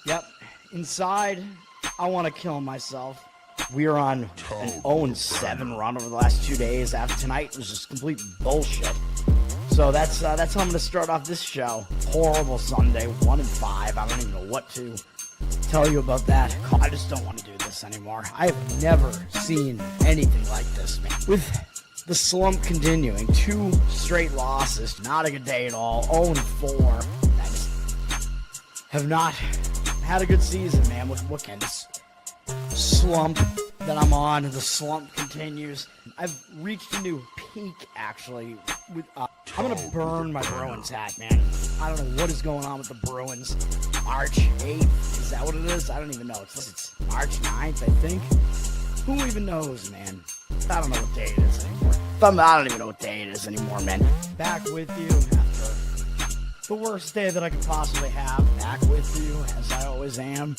Yep. Inside, I want to kill myself. We are on an 0-7 run over the last 2 days. After tonight was just complete bullshit. So that's how I'm going to start off this show. Horrible Sunday, 1-5. I don't even know what to tell you about that. I just don't want to do this anymore. I have never seen anything like this, man. With the slump continuing, 2 straight losses, not a good day at all. 0-4. I just have not had a good season, man. What kind of slump that I'm on? The slump continues. I've reached a new peak, actually. I'm gonna burn my Bruins hat, man. I don't know what is going on with the Bruins. March 8th, is that what it is? I don't even know. It's March 9th, I think. Who even knows, man? I don't know what day it is anymore. I don't even know what day it is anymore, man. Back with you after the worst day that I could possibly have. Back with you, as I always am.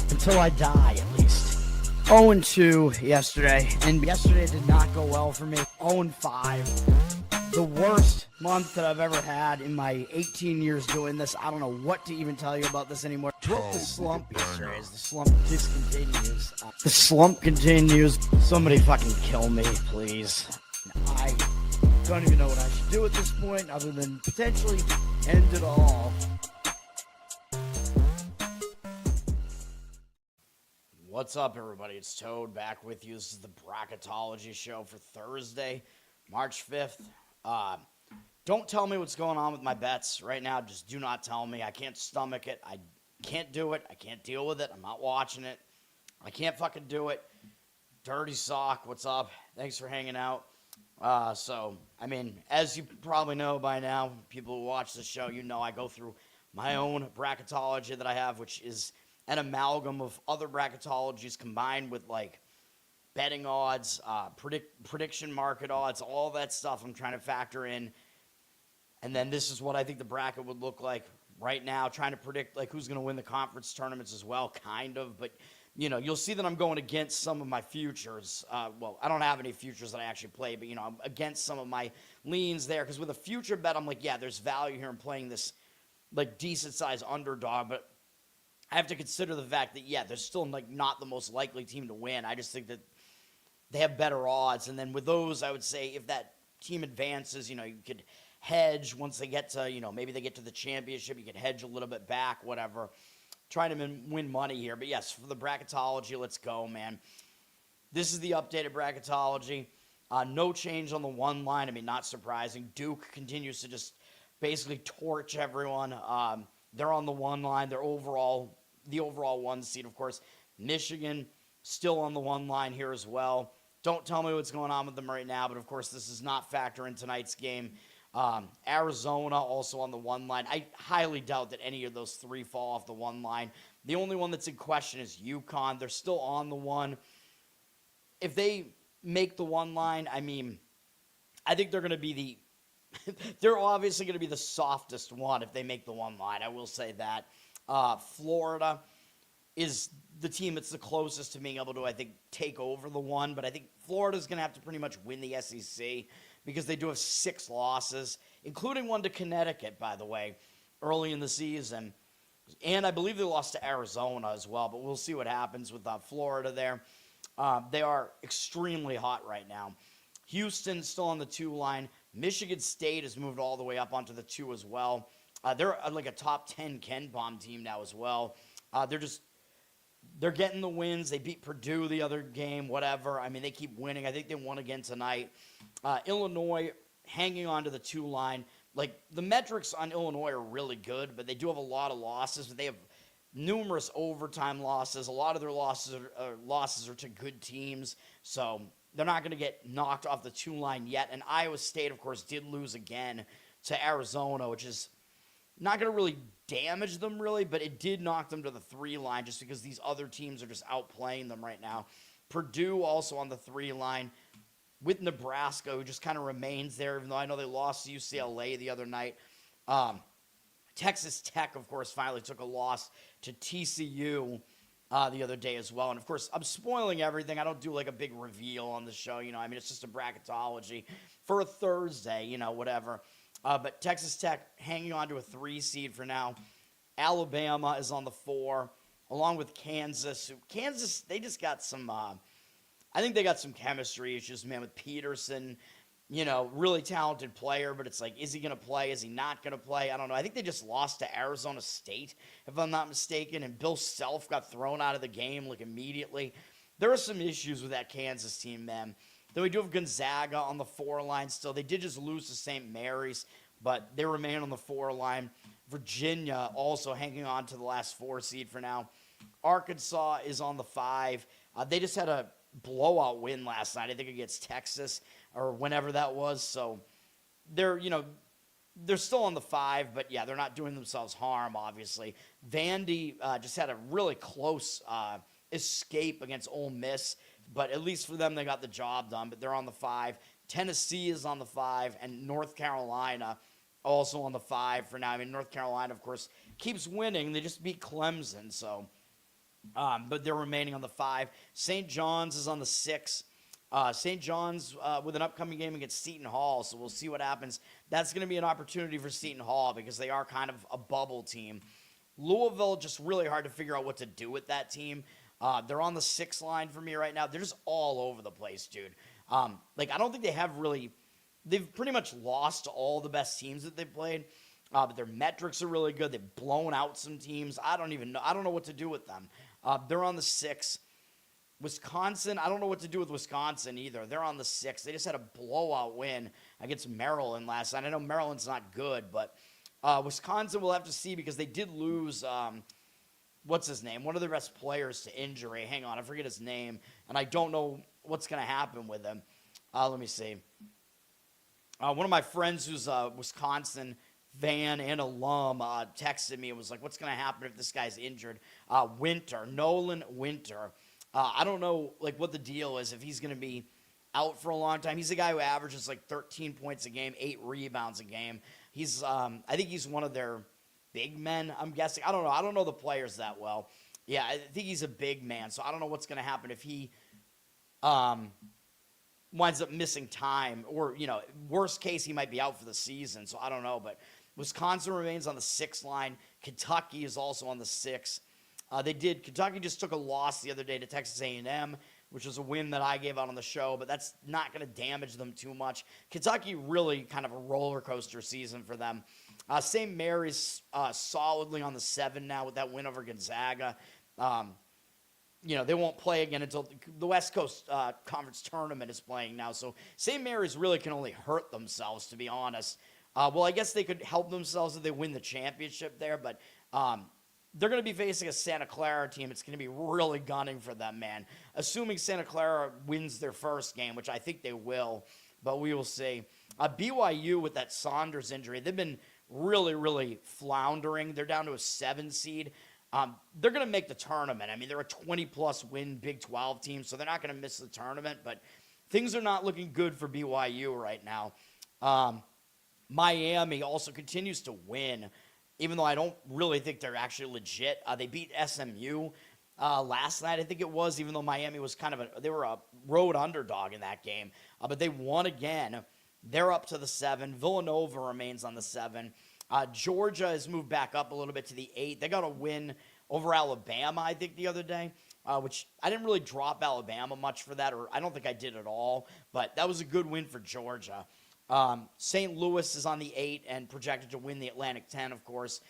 Until I die, at least. 0-2 yesterday, and yesterday did not go well for me. 0-5. The worst month that I've ever had in my 18 years doing this. I don't know what to even tell you about this anymore. Broke the slump yesterday as the slump discontinues. The slump continues. Somebody fucking kill me, please. I don't even know what I should do at this point other than potentially end it all. What's up, everybody? It's Toad back with you. This is the Bracketology show for Thursday, March 5th. Don't tell me what's going on with my bets right now. Just do not tell me. I can't stomach it. I can't do it. I can't deal with it. I'm not watching it. I can't fucking do it. Dirty Sock, what's up? Thanks for hanging out. As you probably know by now, people who watch the show, you know I go through my own bracketology that I have, which is an amalgam of other bracketologies combined with, like, betting odds, prediction market odds, all that stuff I'm trying to factor in. And then this is what I think the bracket would look like right now, trying to predict, like, who's going to win the conference tournaments as well, kind of. But, you know, you'll see that I'm going against some of my futures. I don't have any futures that I actually play, but, you know, I'm against some of my leans there. Because with a future bet, I'm like, yeah, there's value here in playing this, like, decent-sized underdog. But I have to consider the fact that, yeah, they're still, like, not the most likely team to win. I just think that they have better odds. And then with those, I would say if that team advances, you know, you could hedge once they get to, you know, maybe they get to the championship. You could hedge a little bit back, whatever. Trying to win money here. But, yes, for the bracketology, let's go, man. This is the updated bracketology. No change on the one line. I mean, not surprising. Duke continues to just basically torch everyone. They're on the one line. They're the overall 1 seed, of course. Michigan still on the one line here as well. Don't tell me what's going on with them right now, but of course this does not factor in tonight's game. Arizona also on the one line. I highly doubt that any of those 3 fall off the one line. The only one that's in question is UConn. They're still on the one. If they make the one line, I mean, I think they're going to be they're obviously going to be the softest one if they make the one line. I will say that. Florida is the team that's the closest to being able to, I think, take over the one. But I think Florida's going to have to pretty much win the SEC because they do have 6 losses, including one to Connecticut, by the way, early in the season. And I believe they lost to Arizona as well, but we'll see what happens with Florida there. They are extremely hot right now. Houston's still on the 2 line. Michigan State has moved all the way up onto the 2 as well. They're like a top 10 Ken Palm team now as well. They're getting the wins. They beat Purdue the other game, whatever. I mean, they keep winning. I think they won again tonight. Illinois hanging on to the 2 line. Like, the metrics on Illinois are really good, but they do have a lot of losses. They have numerous overtime losses. A lot of their losses are to good teams, so they're not going to get knocked off the 2 line yet. And Iowa State, of course, did lose again to Arizona, which is not going to really damage them, really, but it did knock them to the 3 line just because these other teams are just outplaying them right now. Purdue also on the 3 line with Nebraska, who just kind of remains there, even though I know they lost to UCLA the other night. Texas Tech, of course, finally took a loss to TCU the other day as well. And, of course, I'm spoiling everything. I don't do, like, a big reveal on the show, you know. I mean, it's just a bracketology for a Thursday, you know, whatever. But Texas Tech hanging on to a 3 seed for now. Alabama is on the 4. along with Kansas. Kansas, they just got some, I think they got some chemistry issues, man, with Peterson. Really talented player, but it's like, is he going to play? Is he not going to play? I don't know. I think they just lost to Arizona State, if I'm not mistaken, and Bill Self got thrown out of the game, like, immediately. There are some issues with that Kansas team, man. Then we do have Gonzaga on the 4 line still. They did just lose to St. Mary's, but they remain on the 4 line. Virginia also hanging on to the last 4 seed for now. Arkansas is on the 5. They just had a blowout win last night, I think, against Texas or whenever that was. So they're still on the 5, but yeah, they're not doing themselves harm, obviously. Vandy just had a really close escape against Ole Miss, but at least for them, they got the job done, but they're on the 5. Tennessee is on the 5, and North Carolina also on the 5 for now. I mean, North Carolina, of course, keeps winning. They just beat Clemson, so but they're remaining on the 5. St. John's is on the 6. St. John's with an upcoming game against Seton Hall, so we'll see what happens. That's going to be an opportunity for Seton Hall because they are kind of a bubble team. Louisville, just really hard to figure out what to do with that team. They're on the 6 line for me right now. They're just all over the place, dude. I don't think they have really – they've pretty much lost to all the best teams that they've played. But their metrics are really good. They've blown out some teams. I don't even know. I don't know what to do with them. They're on the 6. Wisconsin, I don't know what to do with Wisconsin either. They're on the 6. They just had a blowout win against Maryland last night. I know Maryland's not good, but Wisconsin we'll have to see because they did lose what's his name? One of their best players to injury. Hang on, I forget his name, and I don't know what's going to happen with him. Let me see. One of my friends who's Wisconsin fan and alum texted me and was like, what's going to happen if this guy's injured? Nolan Winter. I don't know what the deal is, if he's going to be out for a long time. He's a guy who averages 13 points a game, 8 rebounds a game. He's I think he's one of their big men, I'm guessing. I don't know. I don't know the players that well. Yeah, I think he's a big man, so I don't know what's going to happen if he winds up missing time, or, worst case, he might be out for the season, so I don't know. But Wisconsin remains on the 6 line. Kentucky is also on the 6. Kentucky just took a loss the other day to Texas A&M, which was a win that I gave out on the show, but that's not going to damage them too much. Kentucky really kind of a roller coaster season for them. St. Mary's solidly on the 7 now with that win over Gonzaga. They won't play again until the West Coast Conference Tournament is playing now. So St. Mary's really can only hurt themselves, to be honest. Well, I guess they could help themselves if they win the championship there, but they're going to be facing a Santa Clara team. It's going to be really gunning for them, man. Assuming Santa Clara wins their first game, which I think they will, but we will see. BYU with that Saunders injury, they've been really, really floundering. They're down to a 7 seed. They're going to make the tournament. I mean, they're a 20-plus win Big 12 team, so they're not going to miss the tournament, but things are not looking good for BYU right now. Miami also continues to win, even though I don't really think they're actually legit. They beat SMU last night, I think it was, even though Miami was they were a road underdog in that game. But they won again. They're up to the 7. Villanova remains on the 7. Georgia has moved back up a little bit to the 8. They got a win over Alabama, I think, the other day, which I didn't really drop Alabama much for that, or I don't think I did at all, but that was a good win for Georgia. St. Louis is on the 8 and projected to win the Atlantic 10, of course.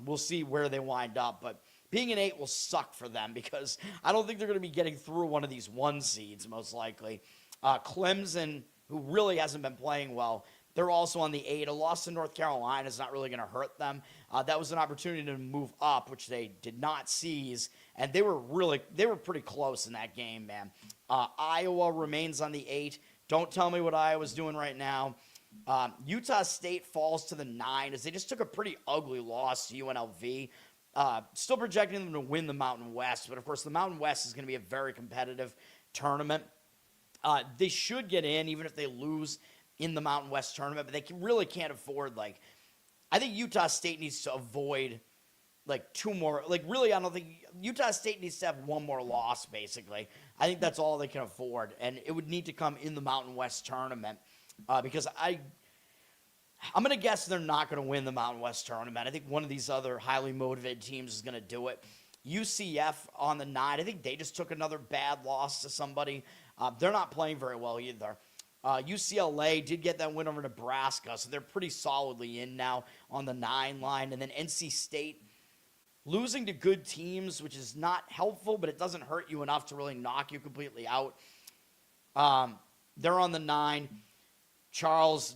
We'll see where they wind up, but being an 8 will suck for them because I don't think they're going to be getting through one of these 1 seeds, most likely. Clemson, who really hasn't been playing well, they're also on the 8. A loss to North Carolina is not really going to hurt them. That was an opportunity to move up, which they did not seize, and they were pretty close in that game, man. Iowa remains on the 8. Don't tell me what Iowa's doing right now. Utah State falls to the 9 as they just took a pretty ugly loss to UNLV. Still projecting them to win the Mountain West, but of course the Mountain West is going to be a very competitive tournament. They should get in even if they lose in the Mountain West tournament, but they really can't afford, I think Utah State needs to avoid, 2 more. Really, I don't think Utah State needs to have 1 more loss, basically. I think that's all they can afford, and it would need to come in the Mountain West tournament because I'm going to guess they're not going to win the Mountain West tournament. I think one of these other highly motivated teams is going to do it. UCF on the 9. I think they just took another bad loss to somebody. They're not playing very well either. UCLA did get that win over Nebraska, so they're pretty solidly in now on the 9 line. And then NC State losing to good teams, which is not helpful, but it doesn't hurt you enough to really knock you completely out. They're on the 9. Charles,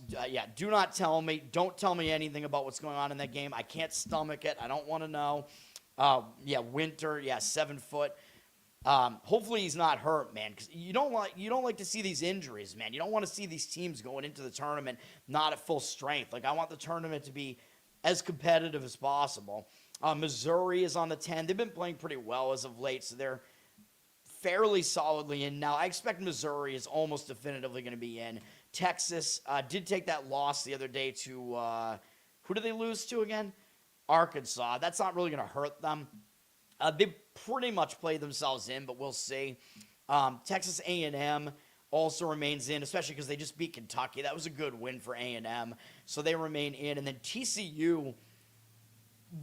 don't tell me anything about what's going on in that game. I can't stomach it. I don't want to know. Winter, 7 foot. Hopefully he's not hurt, man, because you don't like to see these injuries, man. You don't want to see these teams going into the tournament not at full strength. Like, I want the tournament to be as competitive as possible. Missouri is on the 10. They've been playing pretty well as of late, so they're fairly solidly in now. I expect Missouri is almost definitively going to be in. Texas did take that loss the other day to who did they lose to again? Arkansas. That's not really going to hurt them. They pretty much played themselves in, but we'll see. Texas A&M also remains in, especially because they just beat Kentucky. That was a good win for A&M, so they remain in. And then TCU,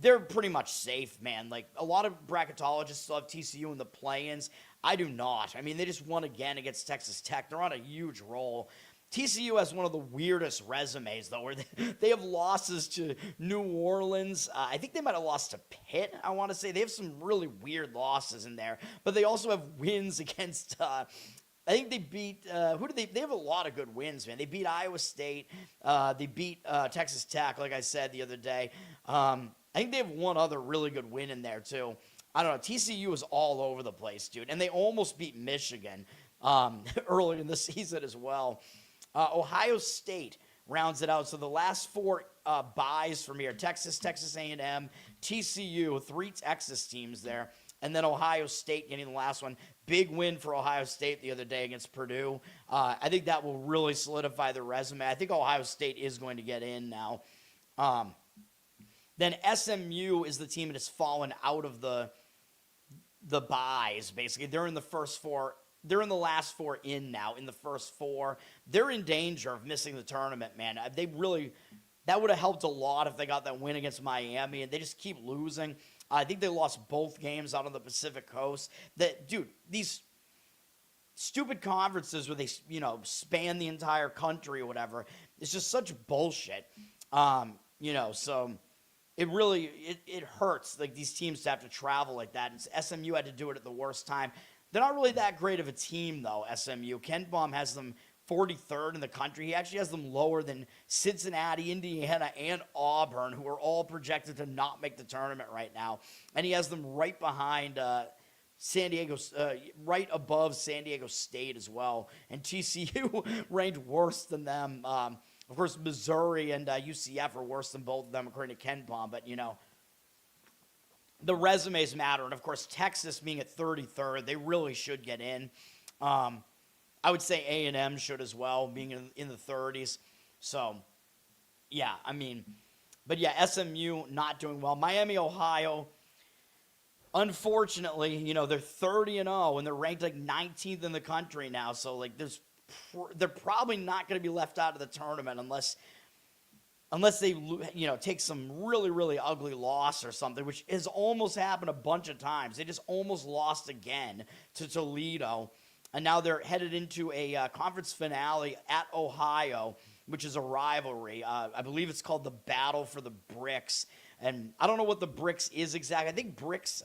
they're pretty much safe, man. Like, a lot of bracketologists still have TCU in the play-ins. I do not. I mean, they just won again against Texas Tech. They're on a huge roll. TCU has one of the weirdest resumes, though, where they have losses to New Orleans. I think they might have lost to Pitt, I want to say. They have some really weird losses in there. But they also have wins against, I think they beat, they have a lot of good wins, man. They beat Iowa State. They beat Texas Tech, like I said the other day. I think they have one other really good win in there, too. I don't know. TCU is all over the place, dude. And they almost beat Michigan early in the season as well. Ohio State rounds it out. So the last 4 buys from here: Texas, Texas A&M, TCU, 3 Texas teams there, and then Ohio State getting the last one. Big win for Ohio State the other day against Purdue. I think that will really solidify their resume. I think Ohio State is going to get in now. Then SMU is the team that has fallen out of the buys, basically. They're in the first 4. They're in the last 4 in now, in the first 4. They're in danger of missing the tournament, man. That would have helped a lot if they got that win against Miami, and they just keep losing. I think they lost both games out on the Pacific Coast. These stupid conferences where they, span the entire country or whatever, it's just such bullshit. So it really, it hurts, like, these teams to have to travel like that. And SMU had to do it at the worst time. They're not really that great of a team, though, SMU. Ken Baum has them 43rd in the country. He actually has them lower than Cincinnati, Indiana, and Auburn, who are all projected to not make the tournament right now. And he has them right behind right above San Diego State as well. And TCU ranked worse than them. Of course, Missouri and UCF are worse than both of them, according to Ken Baum. But, the resumes matter, and of course, Texas being at 33rd, they really should get in. I would say A&M should as well, being in the 30s. So, SMU not doing well. Miami, Ohio, unfortunately, they're 30-0, and they're ranked like 19th in the country now. So, like, they're probably not going to be left out of the tournament unless they, take some really, really ugly loss or something, which has almost happened a bunch of times. They just almost lost again to Toledo, and now they're headed into a conference finale at Ohio, which is a rivalry. I believe it's called the Battle for the Bricks, and I don't know what the Bricks is exactly.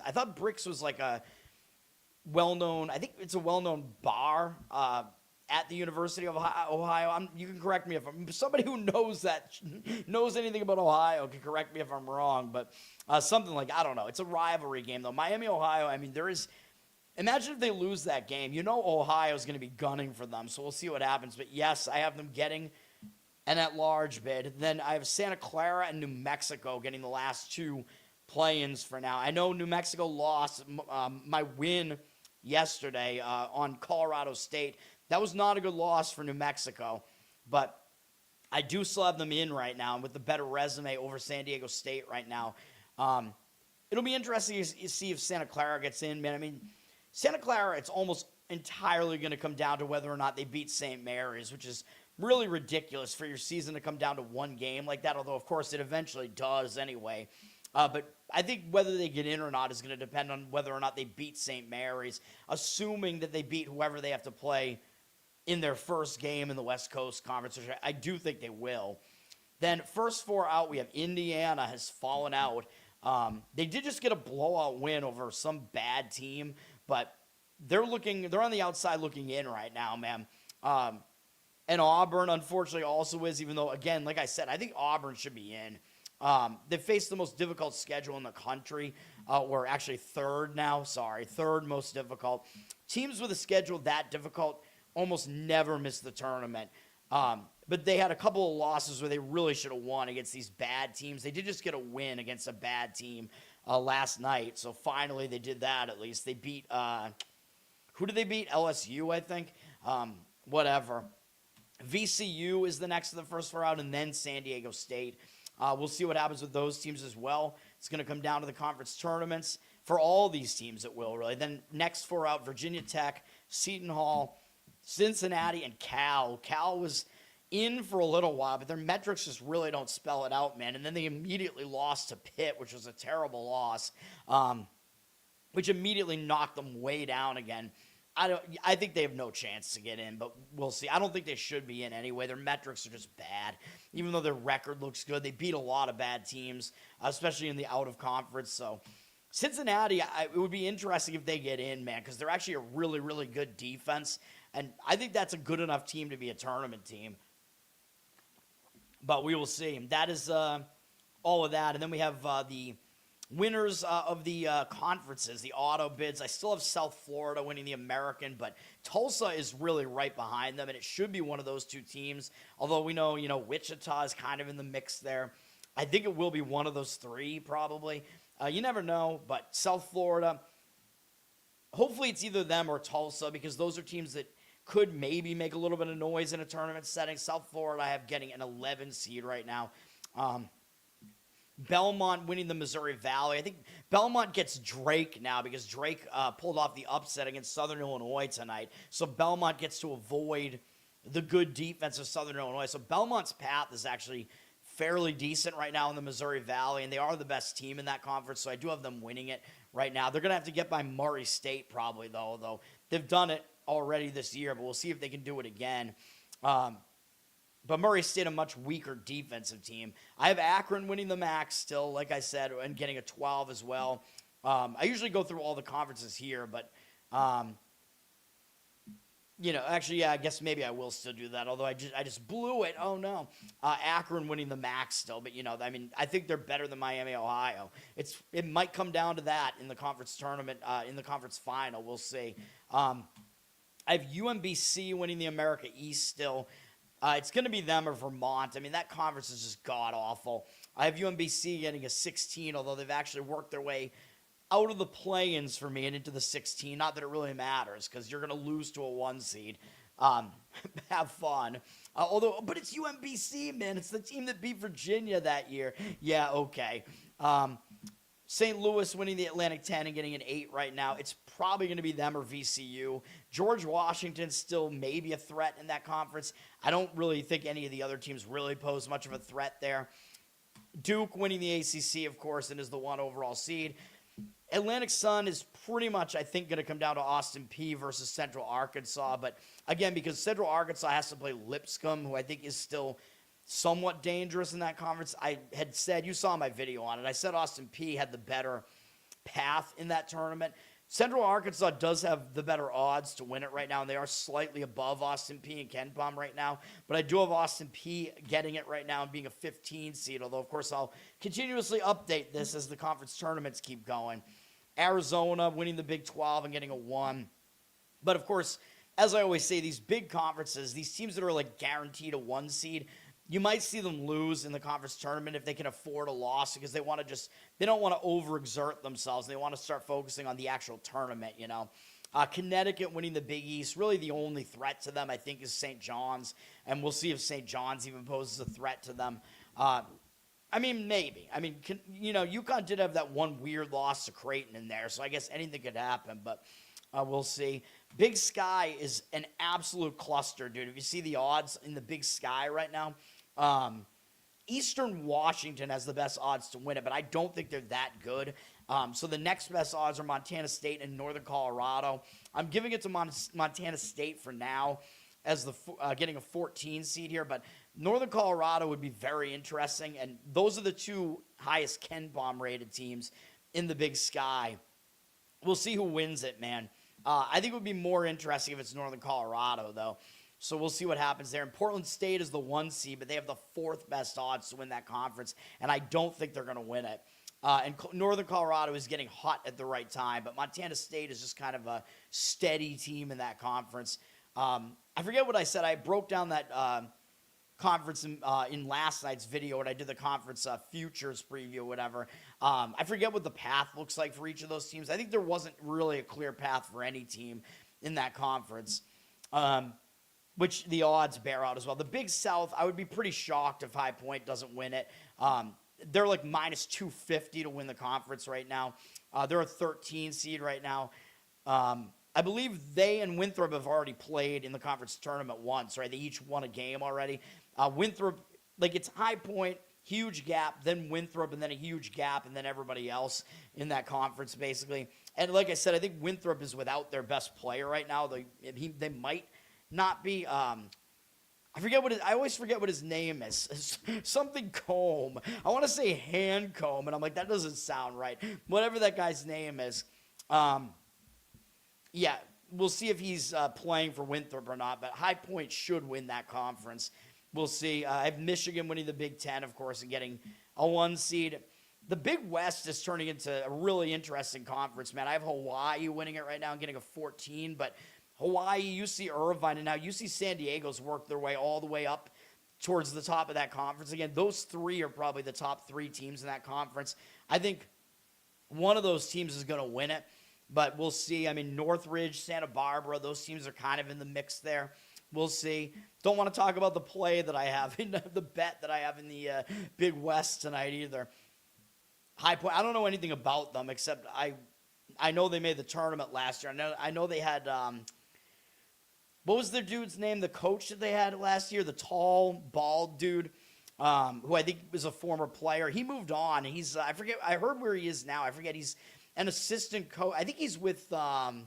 I thought Bricks was like a well-known, I think it's a well-known bar at the University of Ohio. You can correct me if somebody who knows anything about Ohio can correct me if I'm wrong, but something like, I don't know. It's a rivalry game, though. Miami, Ohio, imagine if they lose that game. Ohio's going to be gunning for them, so we'll see what happens. But yes, I have them getting an at-large bid. Then I have Santa Clara and New Mexico getting the last 2 play-ins for now. I know New Mexico lost my win yesterday on Colorado State. That was not a good loss for New Mexico, but I do still have them in right now with the better resume over San Diego State right now. It'll be interesting to see if Santa Clara gets in, man. Santa Clara, it's almost entirely going to come down to whether or not they beat St. Mary's, which is really ridiculous for your season to come down to 1 game like that, although, of course, it eventually does anyway. But I think whether they get in or not is going to depend on whether or not they beat St. Mary's, assuming that they beat whoever they have to play in their first game in the West Coast Conference, which I do think they will. Then first four out, we have Indiana has fallen out. They did just get a blowout win over some bad team, but they're on the outside looking in right now, man. And Auburn, unfortunately, also is, even though, again, like I said, I think Auburn should be in. They face the most difficult schedule in the country. We're actually third most difficult. Teams with a schedule that difficult almost never miss the tournament. But they had a couple of losses where they really should have won against these bad teams. They did just get a win against a bad team last night. So finally they did that at least. They beat, who did they beat? LSU, I think. Whatever. VCU is the next of the first four out, and then San Diego State. We'll see what happens with those teams as well. It's going to come down to the conference tournaments. For all these teams, it will, really. Then next four out, Virginia Tech, Seton Hall, Cincinnati, and Cal. Cal was in for a little while, but their metrics just really don't spell it out, man. And then they immediately lost to Pitt, which was a terrible loss, which immediately knocked them way down again. I think they have no chance to get in, but we'll see. I don't think they should be in anyway. Their metrics are just bad. Even though their record looks good, they beat a lot of bad teams, especially in the out-of-conference. So Cincinnati, it would be interesting if they get in, man, because they're actually a really, really good defense. And I think that's a good enough team to be a tournament team. But we will see. That is all of that. And then we have the winners of the conferences, the auto bids. I still have South Florida winning the American, but Tulsa is really right behind them, and it should be one of those two teams. Although we know, Wichita is kind of in the mix there. I think it will be one of those three, probably. You never know, but South Florida, hopefully it's either them or Tulsa, because those are teams that could maybe make a little bit of noise in a tournament setting. South Florida, I have getting an 11 seed right now. Belmont winning the Missouri Valley. I think Belmont gets Drake now because Drake pulled off the upset against Southern Illinois tonight. So Belmont gets to avoid the good defense of Southern Illinois. So Belmont's path is actually fairly decent right now in the Missouri Valley, and they are the best team in that conference, so I do have them winning it right now. They're going to have to get by Murray State probably, though they've done it already this year, but we'll see if they can do it again. But Murray State, a much weaker defensive team. I have Akron winning the MAC still, like I said, and getting a 12 as well. I usually go through all the conferences here, but, actually, yeah, I guess maybe I will still do that, although I just blew it. Oh, no. Akron winning the MAC still, but, I think they're better than Miami, Ohio. It might come down to that in the conference tournament, in the conference final. We'll see. I have UMBC winning the America East still. It's going to be them or Vermont. That conference is just god-awful. I have UMBC getting a 16, although they've actually worked their way out of the play-ins for me and into the 16. Not that it really matters, because you're going to lose to a 1 seed. Have fun. But it's UMBC, man. It's the team that beat Virginia that year. Yeah, okay. St. Louis winning the Atlantic 10 and getting an 8 right now. It's probably going to be them or VCU. George Washington still maybe a threat in that conference. I don't really think any of the other teams really pose much of a threat there. Duke winning the ACC, of course, and is the 1 overall seed. Atlantic Sun is pretty much, I think, going to come down to Austin Peay versus Central Arkansas. But, again, because Central Arkansas has to play Lipscomb, who I think is still somewhat dangerous in that conference. I had said, you saw my video on it, I said Austin Peay had the better path in that tournament. Central Arkansas does have the better odds to win it right now, and they are slightly above Austin Peay and Ken Palm right now. But I do have Austin Peay getting it right now and being a 15 seed, although, of course, I'll continuously update this as the conference tournaments keep going. Arizona winning the Big 12 and getting a 1. But, of course, as I always say, these big conferences, these teams that are, guaranteed a 1 seed, you might see them lose in the conference tournament if they can afford a loss because they don't want to overexert themselves. They want to start focusing on the actual tournament, Connecticut winning the Big East, really the only threat to them, I think, is St. John's, and we'll see if St. John's even poses a threat to them. Maybe. UConn did have that one weird loss to Creighton in there, so I guess anything could happen, but we'll see. Big Sky is an absolute cluster, dude. If you see the odds in the Big Sky right now, Eastern Washington has the best odds to win it, but I don't think they're that good. So the next best odds are Montana State and Northern Colorado. I'm giving it to Montana State for now as the getting a 14 seed here, but Northern Colorado would be very interesting, and those are the two highest Ken Palm rated teams in the Big Sky. We'll see who wins it, man. I think it would be more interesting if it's Northern Colorado, though. So we'll see what happens there. And Portland State is the 1 seed, but they have the 4th best odds to win that conference, and I don't think they're going to win it. And Northern Colorado is getting hot at the right time, but Montana State is just kind of a steady team in that conference. I forget what I said. I broke down that conference in last night's video when I did the conference futures preview or whatever. I forget what the path looks like for each of those teams. I think there wasn't really a clear path for any team in that conference, which the odds bear out as well. The Big South, I would be pretty shocked if High Point doesn't win it. They're like minus 250 to win the conference right now. They're a 13 seed right now. I believe they and Winthrop have already played in the conference tournament once, right? They each won a game already. Winthrop, like it's High Point, huge gap, then Winthrop, and then a huge gap, and then everybody else in that conference, basically. And like I said, I think Winthrop is without their best player right now. They might not be. I always forget what his name is. Something Combe. I want to say Handcomb, and I'm like, that doesn't sound right. Whatever that guy's name is. Yeah, we'll see if he's playing for Winthrop or not, but High Point should win that conference. We'll see. I have Michigan winning the Big Ten, of course, and getting a 1 seed. The Big West is turning into a really interesting conference, man. I have Hawaii winning it right now and getting a 14, but Hawaii, UC Irvine, and now UC San Diego's worked their way all the way up towards the top of that conference. Again, those 3 are probably the top 3 teams in that conference. I think one of those teams is going to win it, but we'll see. I mean, Northridge, Santa Barbara, those teams are kind of in the mix there. We'll see. Don't want to talk about the play that I have in the bet that I have in the Big West tonight either. High Point, I don't know anything about them except I know they made the tournament last year. I know they had what was their dude's name? The coach that they had last year, the tall, bald dude, who I think was a former player. He moved on. He's I forget. I heard where he is now. I forget. He's an assistant coach. I think he's with. Oh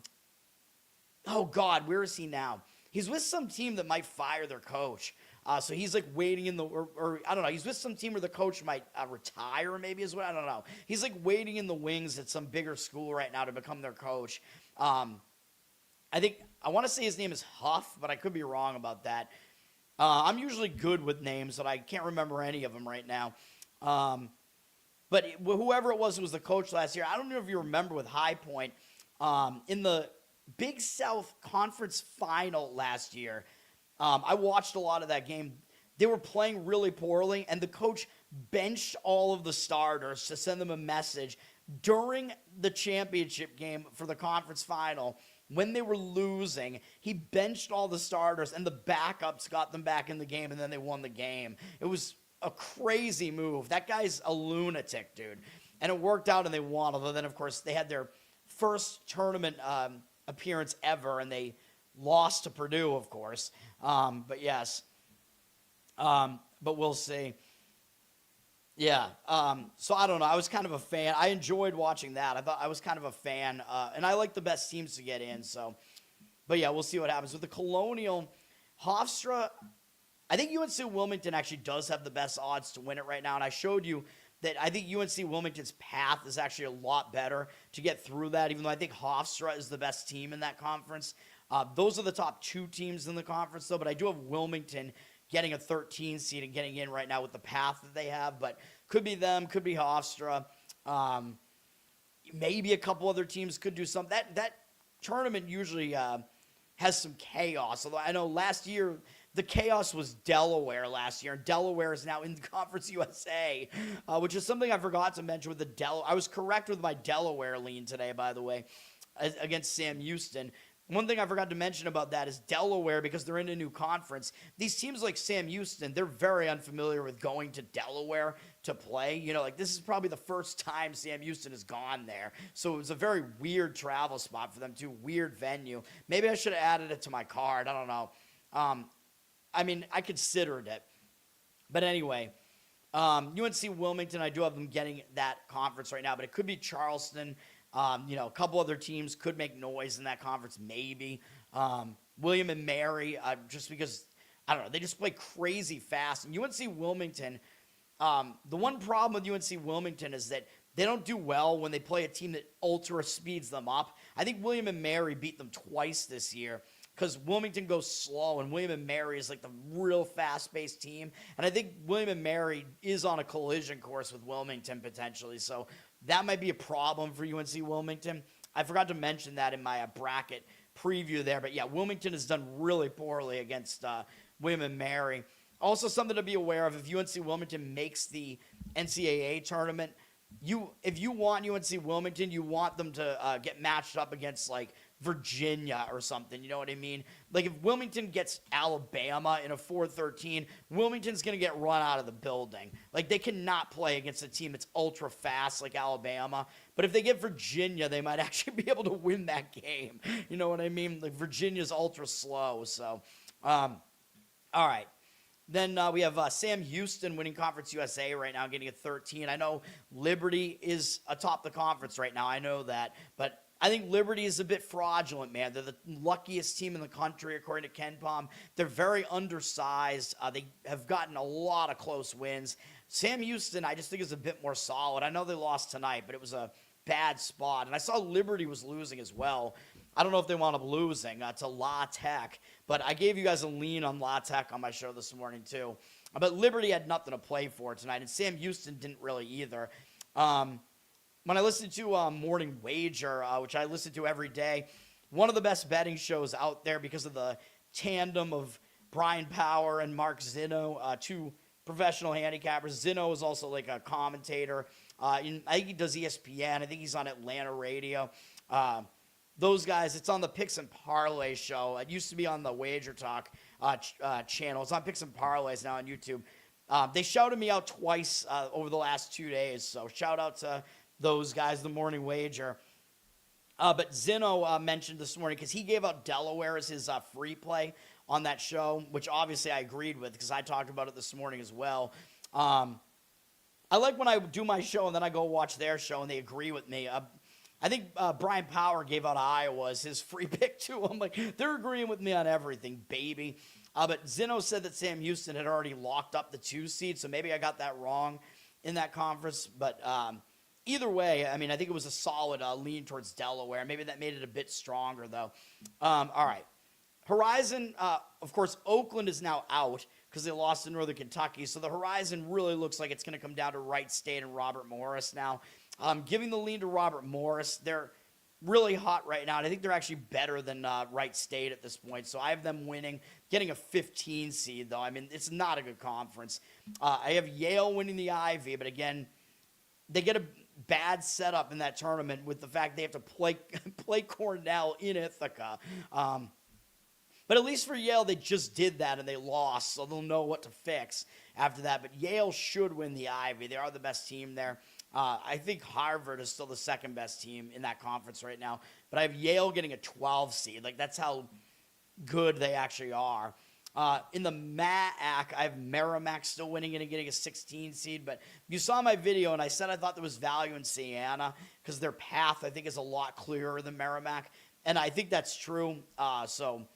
God, where is he now? He's with some team that might fire their coach. So he's like waiting in the, or I don't know. He's with some team where the coach might retire, maybe is what, I don't know. He's like waiting in the wings at some bigger school right now to become their coach. I want to say his name is Huff, but I could be wrong about that. I'm usually good with names, but I can't remember any of them right now. But whoever it was who was the coach last year, I don't know if you remember with High Point, in the Big South Conference Final last year, I watched a lot of that game. They were playing really poorly, and the coach benched all of the starters to send them a message during the championship game for the conference final. When they were losing, he benched all the starters, and the backups got them back in the game, and then they won the game. It was a crazy move. That guy's a lunatic, dude. And it worked out, and they won. Although then, of course, they had their first tournament appearance ever, and they lost to Purdue, of course. But yes. But we'll see. Yeah. So I don't know. I was kind of a fan. I enjoyed watching that. I thought I was kind of a fan. And I like the best teams to get in. So, but yeah, we'll see what happens. With the Colonial, Hofstra, I think UNC Wilmington actually does have the best odds to win it right now. And I showed you that I think UNC Wilmington's path is actually a lot better to get through that, even though I think Hofstra is the best team in that conference. Those are the top 2 teams in the conference, though, but I do have Wilmington getting a 13 seed and getting in right now with the path that they have, but could be them, could be Hofstra. Maybe a couple other teams could do something. That tournament usually has some chaos, although I know last year the chaos was Delaware last year, and Delaware is now in the Conference USA, which is something I forgot to mention with the I was correct with my Delaware lean today, by the way, against Sam Houston. One thing I forgot to mention about that is Delaware, because they're in a new conference. These teams like Sam Houston, they're very unfamiliar with going to Delaware to play. You know, like this is probably the first time Sam Houston has gone there. So it was a very weird travel spot for them too, weird venue. Maybe I should have added it to my card. I don't know. I mean, I considered it. But anyway, UNC Wilmington, I do have them getting that conference right now, but it could be Charleston. A couple other teams could make noise in that conference, maybe. William and Mary, just because, I don't know, they just play crazy fast. And UNC Wilmington, the one problem with UNC Wilmington is that they don't do well when they play a team that ultra speeds them up. I think William and Mary beat them twice this year because Wilmington goes slow, and William and Mary is like the real fast-paced team. And I think William and Mary is on a collision course with Wilmington potentially, so that might be a problem for UNC Wilmington. I forgot to mention that in my bracket preview there, but yeah, Wilmington has done really poorly against William and Mary. Also, something to be aware of, if UNC Wilmington makes the NCAA tournament, if you want UNC Wilmington, you want them to get matched up against, like, Virginia or something, you know what I mean? Like, if Wilmington gets Alabama in a 4-13, Wilmington's going to get run out of the building. Like, they cannot play against a team that's ultra fast like Alabama. But if they get Virginia, they might actually be able to win that game. You know what I mean? Like, Virginia's ultra slow, so. All right. Then we have Sam Houston winning Conference USA right now, getting a 13. I know Liberty is atop the conference right now. I know that. But I think Liberty is a bit fraudulent, man. They're the luckiest team in the country, according to Ken Pom. They're very undersized. They have gotten a lot of close wins. Sam Houston, I just think, is a bit more solid. I know they lost tonight, but it was a bad spot. And I saw Liberty was losing as well. I don't know if they wound up losing to La Tech, but I gave you guys a lean on La Tech on my show this morning too. But Liberty had nothing to play for tonight, and Sam Houston didn't really either. When I listened to Morning Wager, which I listen to every day, one of the best betting shows out there because of the tandem of Brian Power and Mark Zinno, two professional handicappers. Zinno is also like a commentator. I think he does ESPN. I think he's on Atlanta radio. Those guys, it's on the Picks and Parlay show. It used to be on the Wager Talk channel. It's on Picks and Parlays now on YouTube. They shouted me out twice over the last 2 days, so shout out to those guys, the Morning Wager. But Zinno mentioned this morning, because he gave out Delaware as his free play on that show, which obviously I agreed with because I talked about it this morning as well. I like when I do my show and then I go watch their show and they agree with me. I think Brian Power gave out Iowa as his free pick, too. I'm like, they're agreeing with me on everything, baby. But Zinno said that Sam Houston had already locked up the 2 seed, so maybe I got that wrong in that conference. But either way, I mean, I think it was a solid lean towards Delaware. Maybe that made it a bit stronger, though. All right. Horizon, of course, Oakland is now out because they lost to Northern Kentucky. So the Horizon really looks like it's going to come down to Wright State and Robert Morris now. Giving the lean to Robert Morris. They're really hot right now, and I think they're actually better than Wright State at this point. So I have them winning, getting a 15 seed, though. I mean, it's not a good conference. I have Yale winning the Ivy, but again, they get a bad setup in that tournament with the fact they have to play Cornell in Ithaca. But at least for Yale, they just did that and they lost, so they'll know what to fix after that. But Yale should win the Ivy. They are the best team there. I think Harvard is still the second best team in that conference right now. But I have Yale getting a 12 seed. Like, that's how good they actually are. In the MAAC, I have Merrimack still winning it and getting a 16 seed. But you saw my video, and I said I thought there was value in Siena because their path, I think, is a lot clearer than Merrimack. And I think that's true. So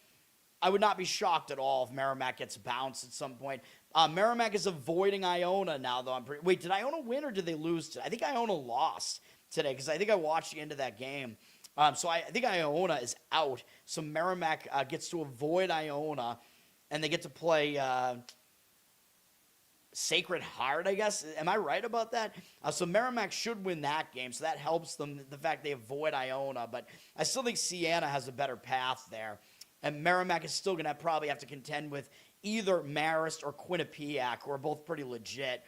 I would not be shocked at all if Merrimack gets bounced at some point. Merrimack is avoiding Iona now, though. Wait, did Iona win or did they lose today? I think Iona lost today because I think I watched the end of that game. So I think Iona is out. So Merrimack gets to avoid Iona, and they get to play Sacred Heart, I guess. Am I right about that? So Merrimack should win that game, so that helps them, the fact they avoid Iona. But I still think Siena has a better path there. And Merrimack is still going to probably have to contend with either Marist or Quinnipiac, who are both pretty legit.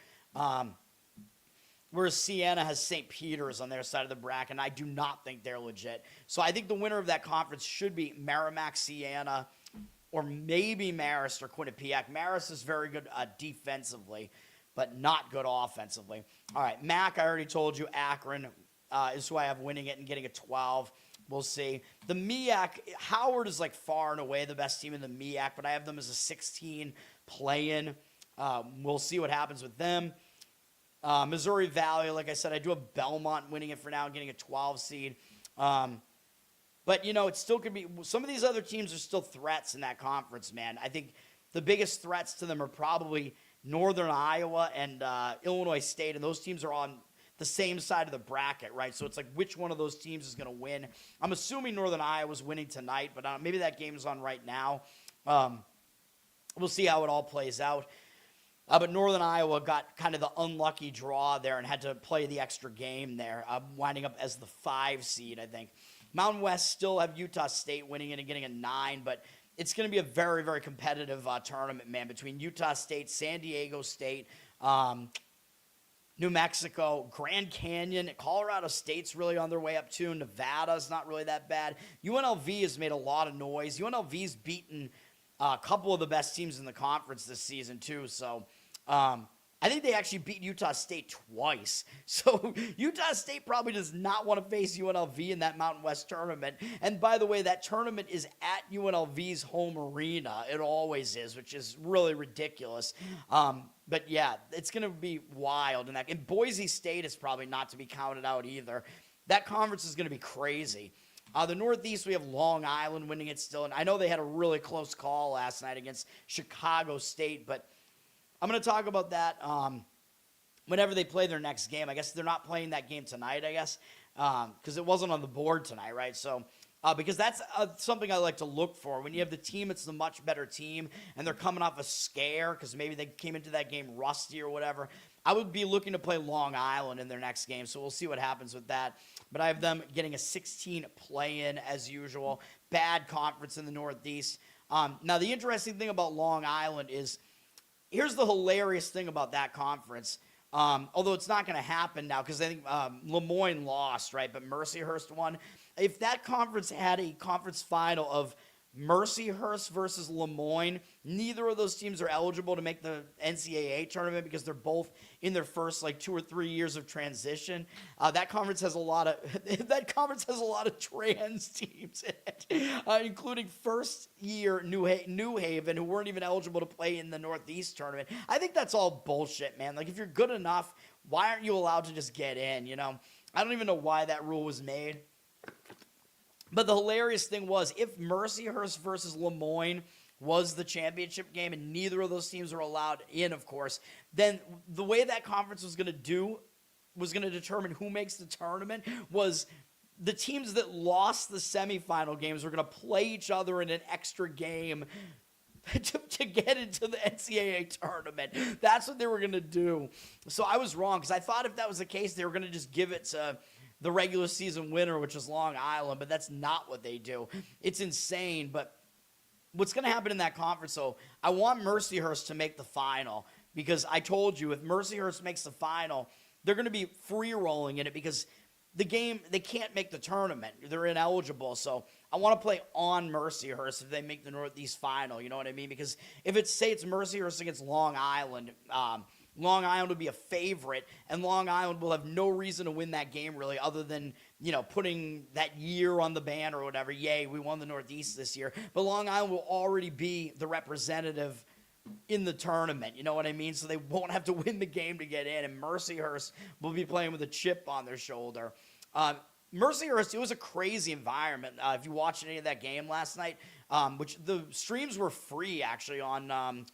Whereas Siena has St. Peter's on their side of the bracket, and I do not think they're legit. So I think the winner of that conference should be Merrimack, Siena, or maybe Marist or Quinnipiac. Marist is very good defensively, but not good offensively. All right, MAC, I already told you. Akron is who I have winning it and getting a 12. We'll see. The MEAC, Howard is like far and away the best team in the MEAC, but I have them as a 16 play-in. We'll see what happens with them. Missouri Valley, like I said, I do have Belmont winning it for now, getting a 12 seed. But, it still could be – some of these other teams are still threats in that conference, man. I think the biggest threats to them are probably Northern Iowa and Illinois State, and those teams are on the same side of the bracket, right? So it's like which one of those teams is going to win. I'm assuming Northern Iowa's winning tonight, but maybe that game is on right now. We'll see how it all plays out. But Northern Iowa got kind of the unlucky draw there and had to play the extra game there, winding up as the 5 seed, I think. Mountain West still have Utah State winning it and getting a 9, but it's going to be a very, very competitive tournament, man, between Utah State, San Diego State, New Mexico, Grand Canyon, Colorado State's really on their way up too. Nevada's not really that bad. UNLV has made a lot of noise. UNLV's beaten a couple of the best teams in the conference this season too, so I think they actually beat Utah State twice. So Utah State probably does not want to face UNLV in that Mountain West tournament. And by the way, that tournament is at UNLV's home arena. It always is, which is really ridiculous. But yeah, it's going to be wild. And Boise State is probably not to be counted out either. That conference is going to be crazy. The Northeast, we have Long Island winning it still. And I know they had a really close call last night against Chicago State, but I'm going to talk about that whenever they play their next game. I guess they're not playing that game tonight, I guess, because it wasn't on the board tonight, right? So, because that's something I like to look for. When you have the team, it's the much better team, and they're coming off a scare because maybe they came into that game rusty or whatever. I would be looking to play Long Island in their next game, so we'll see what happens with that. But I have them getting a 16 play-in as usual. Bad conference in the Northeast. Now, the interesting thing about Long Island is, here's the hilarious thing about that conference. Although it's not going to happen now because I think Lemoyne lost, right? But Mercyhurst won. If that conference had a conference final of Mercyhurst versus Lemoyne, neither of those teams are eligible to make the NCAA tournament because they're both in their first 2 or 3 years of transition. That conference has a lot of trans teams in it, including first year New Haven, who weren't even eligible to play in the Northeast tournament. I think that's all bullshit, man. If you're good enough, why aren't you allowed to just get in? I don't even know why that rule was made. But the hilarious thing was, if Mercyhurst versus Lemoyne was the championship game and neither of those teams were allowed in, of course, then the way that conference was going to determine who makes the tournament was the teams that lost the semifinal games were going to play each other in an extra game to get into the NCAA tournament. That's what they were going to do. So I was wrong because I thought if that was the case, they were going to just give it to the regular season winner, which is Long Island, but that's not what they do. It's insane, but what's going to happen in that conference, though, I want Mercyhurst to make the final because I told you if Mercyhurst makes the final, they're going to be free-rolling in it because the game, they can't make the tournament. They're ineligible, so I want to play on Mercyhurst if they make the Northeast final, you know what I mean? Because if it's Mercyhurst against Long Island, Long Island would be a favorite, and Long Island will have no reason to win that game, really, other than, putting that year on the band or whatever. Yay, we won the Northeast this year. But Long Island will already be the representative in the tournament, you know what I mean? So they won't have to win the game to get in, and Mercyhurst will be playing with a chip on their shoulder. Mercyhurst, it was a crazy environment. If you watched any of that game last night, which the streams were free, actually, on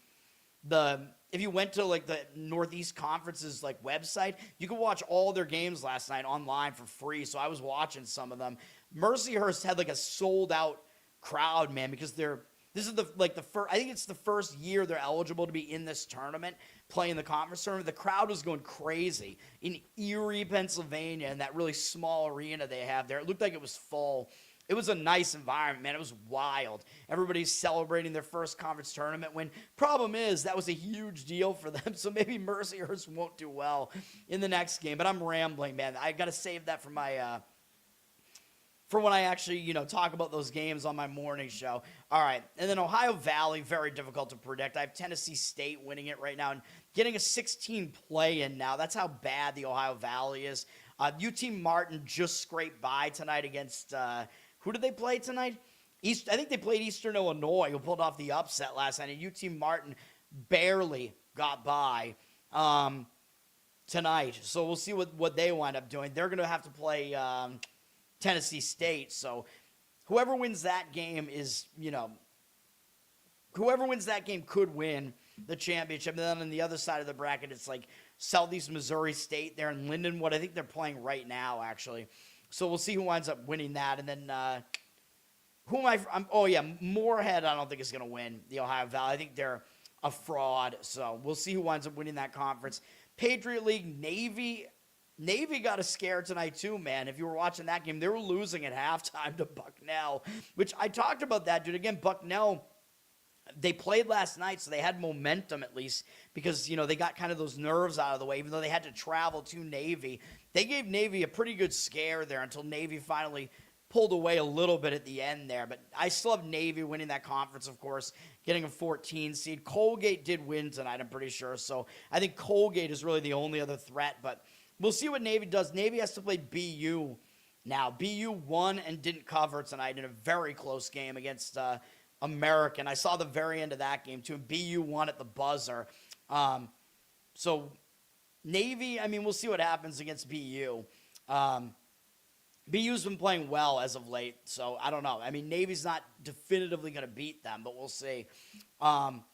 if you went to the Northeast Conference's website, you could watch all their games last night online for free. So I was watching some of them. Mercyhurst had a sold out crowd, man, because this is the first, I think it's the first year they're eligible to be in this tournament, playing the conference tournament. The crowd was going crazy in Erie, Pennsylvania, in that really small arena they have there. It looked like it was full. It was a nice environment, man. It was wild. Everybody's celebrating their first conference tournament win. Problem is, that was a huge deal for them, so maybe Mercyhurst won't do well in the next game. But I'm rambling, man. I got to save that for my for when I actually, talk about those games on my morning show. All right, and then Ohio Valley, very difficult to predict. I have Tennessee State winning it right now and getting a 16 play-in now. That's how bad the Ohio Valley is. UT Martin just scraped by tonight against who did they play tonight? I think they played Eastern Illinois, who pulled off the upset last night, and UT Martin barely got by. tonight. So we'll see what they wind up doing. They're going to have to play Tennessee State. So whoever wins that game is, whoever wins that game could win the championship. And then on the other side of the bracket, it's like Southeast Missouri State there in Lindenwood. I think they're playing right now, actually. So we'll see who winds up winning that. And then Moorhead I don't think is going to win the Ohio Valley. I think they're a fraud. So we'll see who winds up winning that conference. Patriot League, Navy got a scare tonight too, man. If you were watching that game, they were losing at halftime to Bucknell, which I talked about that, dude. Again, Bucknell, they played last night, so they had momentum at least because, they got kind of those nerves out of the way, even though they had to travel to Navy. They gave Navy a pretty good scare there until Navy finally pulled away a little bit at the end there. But I still have Navy winning that conference, of course, getting a 14 seed. Colgate did win tonight, I'm pretty sure. So I think Colgate is really the only other threat. But we'll see what Navy does. Navy has to play BU now. BU won and didn't cover tonight in a very close game against American. I saw the very end of that game, too. BU won at the buzzer. So Navy, we'll see what happens against BU. BU's been playing well as of late, so I don't know. Navy's not definitively going to beat them, but we'll see. And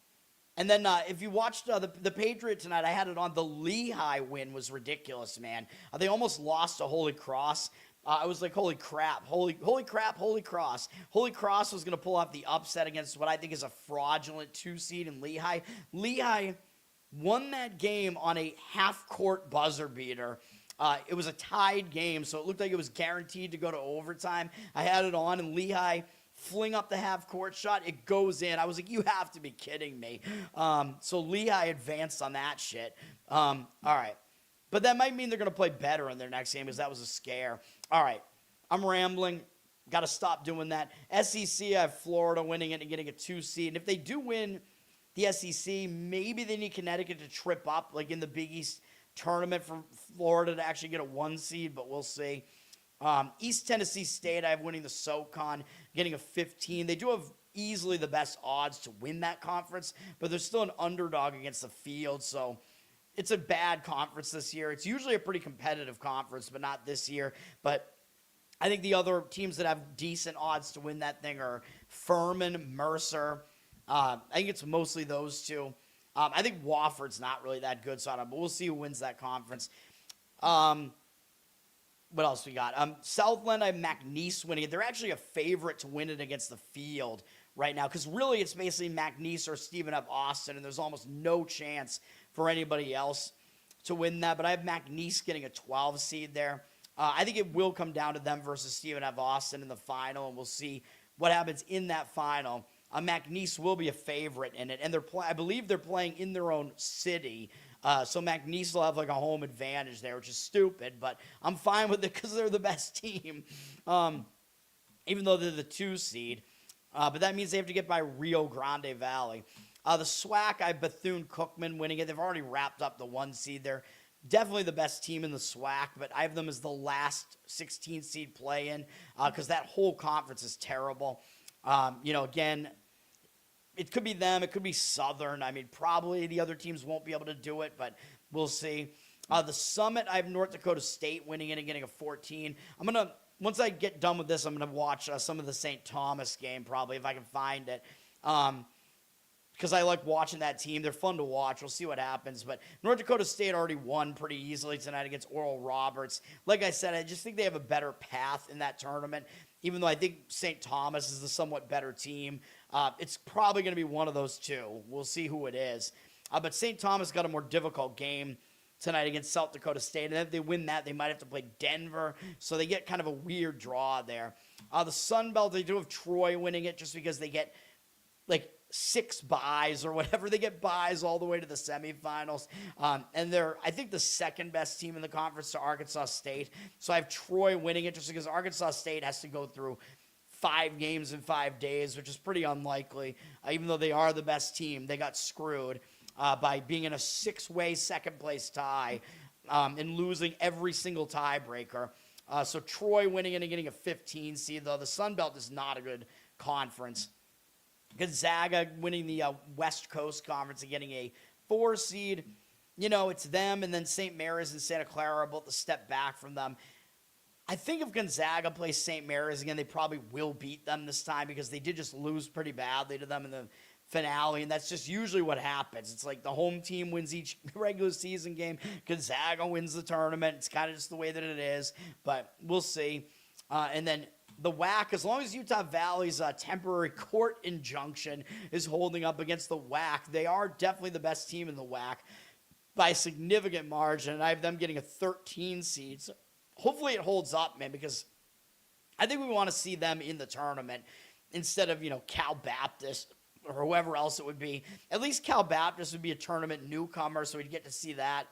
then if you watched the Patriot tonight, I had it on. The Lehigh win was ridiculous, man. They almost lost to Holy Cross. I was like, holy crap, holy crap, Holy Cross. Holy Cross was going to pull off the upset against what I think is a fraudulent 2-seed in Lehigh. Lehigh won that game on a half-court buzzer beater. It was a tied game, so it looked like it was guaranteed to go to overtime. I had it on, and Lehigh fling up the half-court shot. It goes in. I was like, you have to be kidding me. So Lehigh advanced on that shit. All right. But that might mean they're going to play better in their next game because that was a scare. All right. I'm rambling. Got to stop doing that. SEC, I have Florida winning it and getting a 2-seed. And if they do win the SEC, maybe they need Connecticut to trip up, like in the Big East tournament for Florida to actually get a 1-seed, but we'll see. East Tennessee State, I have winning the SoCon, getting a 15. They do have easily the best odds to win that conference, but they're still an underdog against the field, so it's a bad conference this year. It's usually a pretty competitive conference, but not this year. But I think the other teams that have decent odds to win that thing are Furman, Mercer. I think it's mostly those two. I think Wofford's not really that good, so I don't know, but we'll see who wins that conference. What else we got? Southland, I have McNeese winning it. They're actually a favorite to win it against the field right now because really it's basically McNeese or Stephen F. Austin, and there's almost no chance for anybody else to win that. But I have McNeese getting a 12 seed there. I think it will come down to them versus Stephen F. Austin in the final, and we'll see what happens in that final. McNeese will be a favorite in it, and I believe they're playing in their own city. So McNeese will have like a home advantage there, which is stupid, but I'm fine with it because they're the best team, even though they're the 2-seed. But that means they have to get by Rio Grande Valley. The SWAC, I have Bethune-Cookman winning it. They've already wrapped up the 1-seed. They're definitely the best team in the SWAC, but I have them as the last 16-seed play-in because that whole conference is terrible. Again, it could be them. It could be Southern. Probably the other teams won't be able to do it, but we'll see. The Summit, I have North Dakota State winning it and getting a 14. Once I get done with this, I'm going to watch some of the St. Thomas game probably if I can find it. Because I like watching that team. They're fun to watch. We'll see what happens. But North Dakota State already won pretty easily tonight against Oral Roberts. Like I said, I just think they have a better path in that tournament, even though I think St. Thomas is the somewhat better team. It's probably going to be one of those two. We'll see who it is. But St. Thomas got a more difficult game tonight against South Dakota State. And if they win that, they might have to play Denver. So they get kind of a weird draw there. The Sun Belt, they do have Troy winning it just because they get like 6 buys or whatever. They get buys all the way to the semifinals. And they're, I think, the second best team in the conference to Arkansas State. So I have Troy winning it just because Arkansas State has to go through 5 games in 5 days, which is pretty unlikely. Even though they are the best team, they got screwed by being in a 6-way second-place tie and losing every single tiebreaker. So Troy winning it and getting a 15 seed, though the Sun Belt is not a good conference. Gonzaga winning the West Coast Conference and getting a 4 seed. it's them, and then St. Mary's and Santa Clara are both a step back from them. I think if Gonzaga plays St. Mary's again, they probably will beat them this time because they did just lose pretty badly to them in the finale, and that's just usually what happens. It's like the home team wins each regular season game. Gonzaga wins the tournament. It's kind of just the way that it is, but we'll see. And then the WAC, as long as Utah Valley's temporary court injunction is holding up against the WAC, they are definitely the best team in the WAC by a significant margin, and I have them getting a 13 seed. So hopefully it holds up, man, because I think we want to see them in the tournament instead of, Cal Baptist or whoever else it would be. At least Cal Baptist would be a tournament newcomer, so we'd get to see that.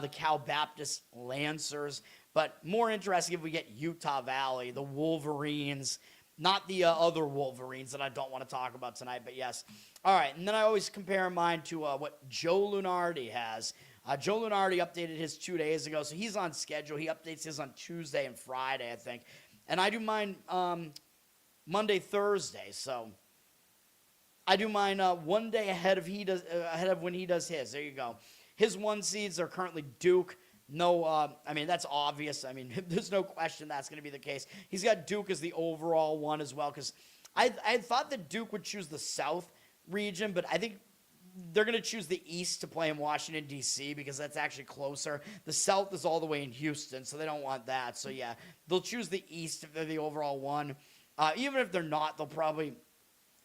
The Cal Baptist Lancers. But more interesting if we get Utah Valley, the Wolverines, not the other Wolverines that I don't want to talk about tonight, but yes. All right, and then I always compare mine to what Joe Lunardi has. Joe Lunardi updated his 2 days ago, so he's on schedule. He updates his on Tuesday and Friday, I think. And I do mine Monday, Thursday, so I do mine 1 day ahead of when he does his. There you go. His 1 seeds are currently Duke. No, that's obvious. There's no question that's going to be the case. He's got Duke as the overall one as well, because I thought that Duke would choose the South region, but I think they're going to choose the East to play in Washington, D.C., because that's actually closer. The South is all the way in Houston, so they don't want that. So, yeah, they'll choose the East if they're the overall one. Even if they're not, they'll probably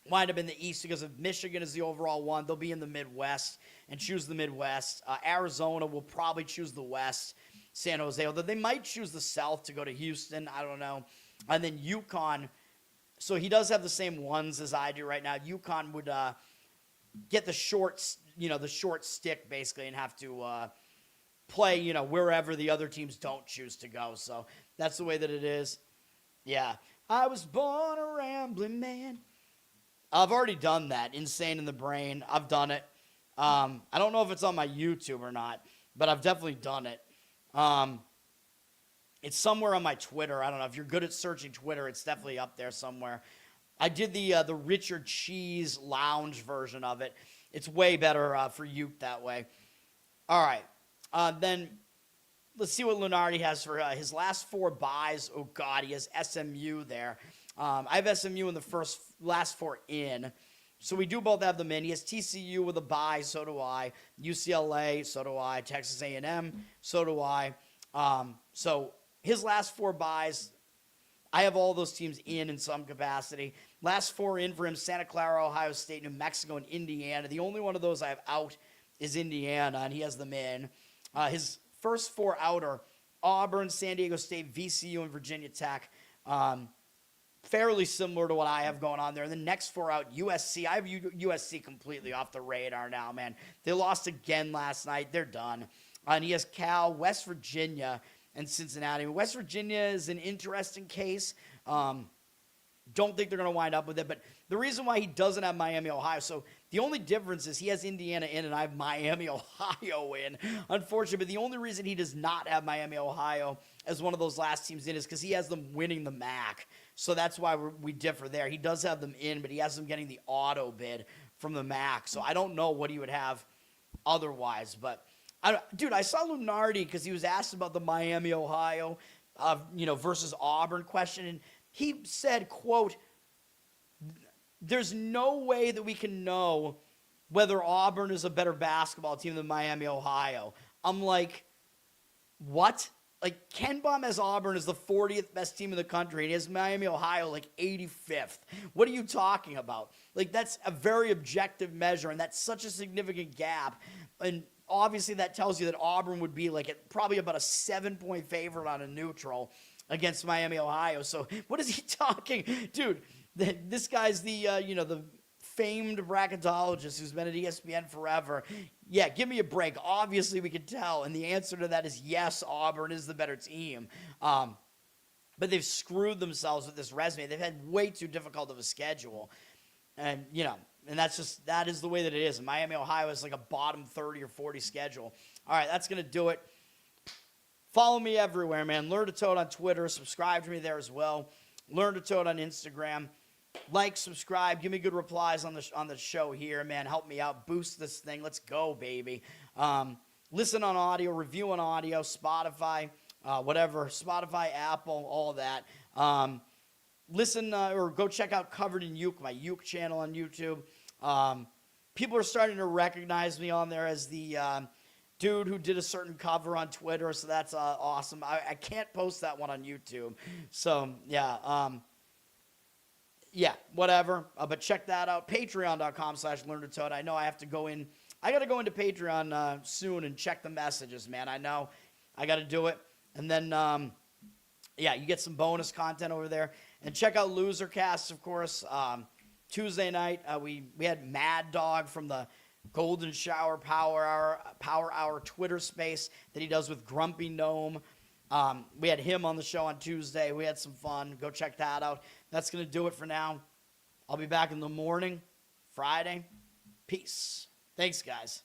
wind up in the East because if Michigan is the overall one, they'll be in the Midwest and choose the Midwest. Arizona will probably choose the West, San Jose, although they might choose the South to go to Houston. I don't know. And then UConn, so he does have the same ones as I do right now. UConn would get the short stick basically and have to play, wherever the other teams don't choose to go. So that's the way that it is. Yeah. I was born a rambling man. I've already done that. Insane in the Brain. I've done it. I don't know if it's on my YouTube or not, but I've definitely done it. It's somewhere on my Twitter. I don't know. If you're good at searching Twitter, it's definitely up there somewhere. I did the Richard Cheese Lounge version of it. It's way better for you that way. All right. Then let's see what Lunardi has for his last 4 buys. Oh, God, he has SMU there. I have SMU in the last 4 in. So we do both have them in. He has TCU with a bye, so do I. UCLA, so do I. Texas A&M, so do I. So his last 4 buys, I have all those teams in some capacity. Last 4 in for him, Santa Clara, Ohio State, New Mexico, and Indiana. The only one of those I have out is Indiana, and he has them in. His first 4 out are Auburn, San Diego State, VCU, and Virginia Tech. Fairly similar to what I have going on there. And the next 4 out, USC. I have USC completely off the radar now, man. They lost again last night. They're done. And he has Cal, West Virginia, and Cincinnati. West Virginia is an interesting case. Don't think they're going to wind up with it. But the reason why he doesn't have Miami, Ohio, so the only difference is he has Indiana in and I have Miami, Ohio in. Unfortunately, but the only reason he does not have Miami, Ohio as one of those last teams in is because he has them winning the MAC. So that's why we differ there. He does have them in, but he has them getting the auto bid from the MAC. So I don't know what he would have otherwise. But, I saw Lunardi because he was asked about the Miami, Ohio, versus Auburn question. And he said, quote, there's no way that we can know whether Auburn is a better basketball team than Miami, Ohio. I'm like, what? Like, Ken Baum has Auburn as the 40th best team in the country, and he has Miami, Ohio, like 85th. What are you talking about? Like, that's a very objective measure, and that's such a significant gap. And obviously that tells you that Auburn would be like probably about a 7-point favorite on a neutral against Miami, Ohio. So what is he talking? Dude, this guy's the famed bracketologist who's been at ESPN forever. Yeah, give me a break. Obviously, we can tell. And the answer to that is yes, Auburn is the better team. But they've screwed themselves with this resume. They've had way too difficult of a schedule. And, and that is the way that it is. Miami, Ohio is like a bottom 30 or 40 schedule. All right, that's going to do it. Follow me everywhere, man. Learn to Toad on Twitter. Subscribe to me there as well. Learn to Toad on Instagram. Like, subscribe, give me good replies on the show here, man. Help me out, boost this thing. Let's go, baby. listen on audio, review on audio, Spotify, whatever, Spotify, Apple, all of that. Listen or go check out Covered in Uke, my Uke channel on YouTube. People are starting to recognize me on there as the dude who did a certain cover on Twitter, so that's awesome. I can't post that one on YouTube, so yeah. Yeah, whatever. But check that out. Patreon.com/LearnToToad. I know I have to go in. I got to go into Patreon soon and check the messages, man. I know. I got to do it. And then, yeah, you get some bonus content over there. And check out Losercasts, of course. Tuesday night, we had Mad Dog from the Golden Shower Power Hour Twitter space that he does with Grumpy Gnome. We had him on the show on Tuesday. We had some fun. Go check that out. That's going to do it for now. I'll be back in the morning, Friday. Peace. Thanks, guys.